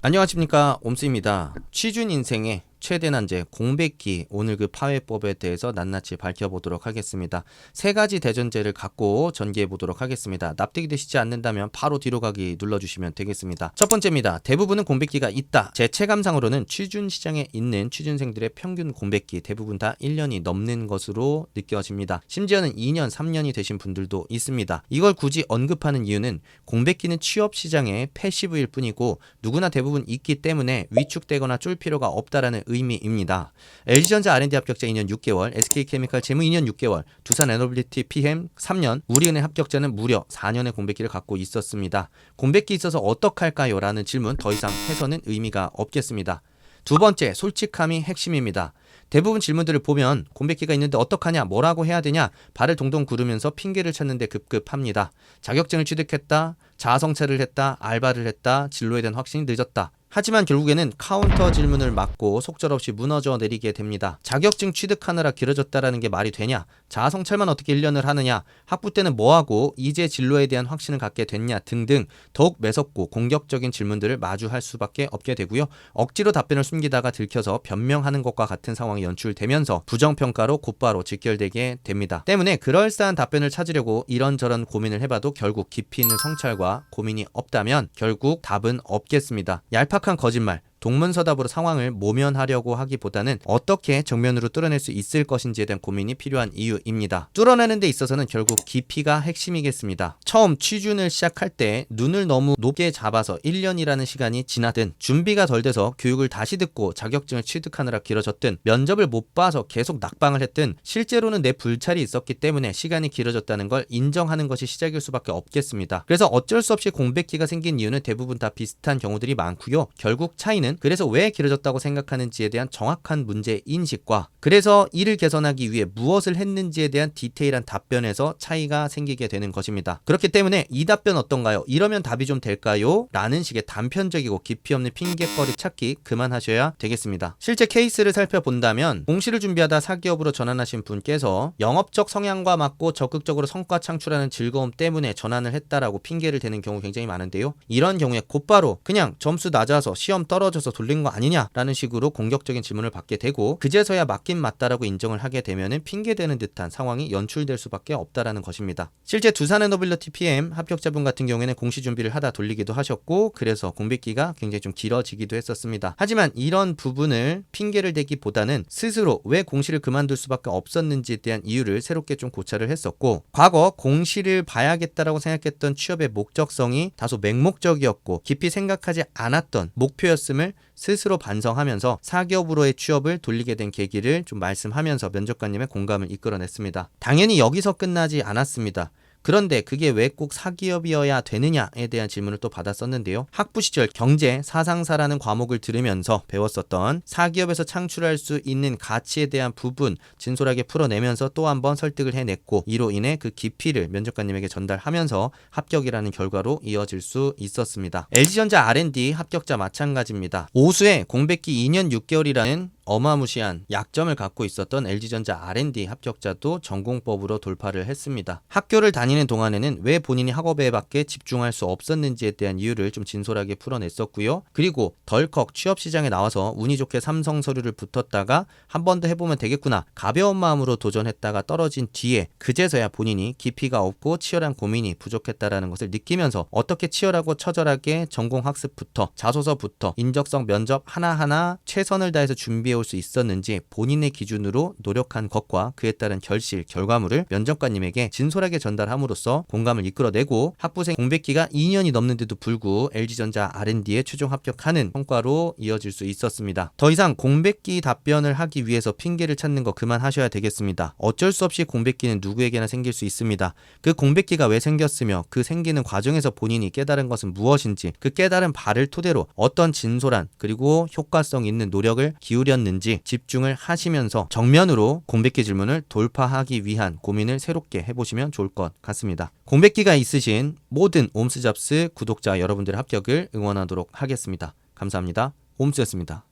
안녕하십니까, 옴스입니다. 취준 인생의 최대 난제 공백기, 오늘 그 파회법에 대해서 낱낱이 밝혀보도록 하겠습니다. 세 가지 대전제를 갖고 전개해보도록 하겠습니다. 납득이 되시지 않는다면 바로 뒤로 가기 눌러주시면 되겠습니다. 첫 번째입니다. 대부분은 공백기가 있다. 제 체감상으로는 취준 시장에 있는 취준생들의 평균 공백기 대부분 다 1년이 넘는 것으로 느껴집니다. 심지어는 2년, 3년이 되신 분들도 있습니다. 이걸 굳이 언급하는 이유는 공백기는 취업 시장의 패시브일 뿐이고 누구나 대부분 있기 때문에 위축되거나 쫄 필요가 없다라는 의미입니다. LG전자 R&D 합격자 2년 6개월, SK케미칼 재무 2년 6개월, 두산 에너빌리티 PM 3년, 우리은행 합격자는 무려 4년의 공백기를 갖고 있었습니다. 공백기 있어서 어떡할까요? 라는 질문 더 이상 해서는 의미가 없겠습니다. 두 번째, 솔직함이 핵심입니다. 대부분 질문들을 보면 공백기가 있는데 어떡하냐, 뭐라고 해야 되냐, 발을 동동 구르면서 핑계를 찾는데 급급합니다. 자격증을 취득했다, 자아성찰을 했다, 알바를 했다, 진로에 대한 확신이 늦었다. 하지만 결국에는 카운터 질문을 맞고 속절없이 무너져 내리게 됩니다. 자격증 취득하느라 길어졌다라는 게 말이 되냐? 자아성찰만 어떻게 1년을 하느냐? 학부 때는 뭐하고 이제 진로에 대한 확신을 갖게 됐냐? 등등 더욱 매섭고 공격적인 질문들을 마주할 수밖에 없게 되고요. 억지로 답변을 숨기다가 들켜서 변명하는 것과 같은 상황이 연출되면서 부정평가로 곧바로 직결되게 됩니다. 때문에 그럴싸한 답변을 찾으려고 이런저런 고민을 해봐도 결국 깊이 있는 성찰과 고민이 없다면 결국 답은 없겠습니다. 얄팍한 거짓말, 동문서답으로 상황을 모면하려고 하기보다는 어떻게 정면으로 뚫어낼 수 있을 것인지에 대한 고민이 필요한 이유입니다. 뚫어내는 데 있어서는 결국 깊이가 핵심이겠습니다. 처음 취준을 시작할 때 눈을 너무 높게 잡아서 1년이라는 시간이 지나든, 준비가 덜 돼서 교육을 다시 듣고 자격증을 취득하느라 길어졌든, 면접을 못 봐서 계속 낙방을 했든, 실제로는 내 불찰이 있었기 때문에 시간이 길어졌다는 걸 인정하는 것이 시작일 수밖에 없겠습니다. 그래서 어쩔 수 없이 공백기가 생긴 이유는 대부분 다 비슷한 경우들이 많고요. 결국 차이는 그래서 왜 길어졌다고 생각하는지에 대한 정확한 문제 인식과 그래서 이를 개선하기 위해 무엇을 했는지에 대한 디테일한 답변에서 차이가 생기게 되는 것입니다. 그렇기 때문에 이 답변 어떤가요? 이러면 답이 좀 될까요? 라는 식의 단편적이고 깊이 없는 핑계거리 찾기 그만하셔야 되겠습니다. 실제 케이스를 살펴본다면 공시를 준비하다 사기업으로 전환하신 분께서 영업적 성향과 맞고 적극적으로 성과 창출하는 즐거움 때문에 전환을 했다라고 핑계를 대는 경우 굉장히 많은데요. 이런 경우에 곧바로 그냥 점수 낮아서 시험 떨어져서 돌린 거 아니냐라는 식으로 공격적인 질문을 받게 되고 그제서야 맞긴 맞다라고 인정을 하게 되면은 핑계대는 듯한 상황이 연출될 수밖에 없다라는 것입니다. 실제 두산 에너빌리티 PM 합격자분 같은 경우에는 공시 준비를 하다 돌리기도 하셨고 그래서 공백기가 굉장히 좀 길어지기도 했었습니다. 하지만 이런 부분을 핑계를 대기보다는 스스로 왜 공시를 그만둘 수밖에 없었는지에 대한 이유를 새롭게 좀 고찰을 했었고 과거 공시를 봐야겠다라고 생각했던 취업의 목적성이 다소 맹목적이었고 깊이 생각하지 않았던 목표였음을 스스로 반성하면서 사기업으로의 취업을 돌리게 된 계기를 좀 말씀하면서 면접관님의 공감을 이끌어냈습니다. 당연히 여기서 끝나지 않았습니다. 그런데 그게 왜 꼭 사기업이어야 되느냐에 대한 질문을 또 받았었는데요. 학부 시절 경제, 사상사라는 과목을 들으면서 배웠었던 사기업에서 창출할 수 있는 가치에 대한 부분 진솔하게 풀어내면서 또 한 번 설득을 해냈고 이로 인해 그 깊이를 면접관님에게 전달하면서 합격이라는 결과로 이어질 수 있었습니다. LG전자 R&D 합격자 마찬가지입니다. 오수에 공백기 2년 6개월이라는 어마무시한 약점을 갖고 있었던 LG전자 R&D 합격자도 전공법으로 돌파를 했습니다. 학교를 다니는 동안에는 왜 본인이 학업에밖에 집중할 수 없었는지에 대한 이유를 좀 진솔하게 풀어냈었고요. 그리고 덜컥 취업시장에 나와서 운이 좋게 삼성 서류를 붙었다가 한 번 더 해보면 되겠구나 가벼운 마음으로 도전했다가 떨어진 뒤에 그제서야 본인이 깊이가 없고 치열한 고민이 부족했다라는 것을 느끼면서 어떻게 치열하고 처절하게 전공학습부터 자소서부터 인적성 면접 하나하나 최선을 다해서 준비해 올 수 있었는지 본인의 기준으로 노력한 것과 그에 따른 결실, 결과물을 면접관님에게 진솔하게 전달함으로써 공감을 이끌어내고 학부생 공백기가 2년이 넘는데도 불구 LG전자 R&D에 최종 합격하는 성과로 이어질 수 있었습니다. 더 이상 공백기 답변을 하기 위해서 핑계를 찾는 거 그만하셔야 되겠습니다. 어쩔 수 없이 공백기는 누구에게나 생길 수 있습니다. 그 공백기가 왜 생겼으며 그 생기는 과정에서 본인이 깨달은 것은 무엇인지 그 깨달은 바를 토대로 어떤 진솔한 그리고 효과성 있는 노력을 기울였는지 집중을 하시면서 정면으로 공백기 질문을 돌파하기 위한 고민을 새롭게 해보시면 좋을 것 같습니다. 공백기가 있으신 모든 옴스잡스 구독자 여러분들의 합격을 응원하도록 하겠습니다. 감사합니다. 옴스였습니다.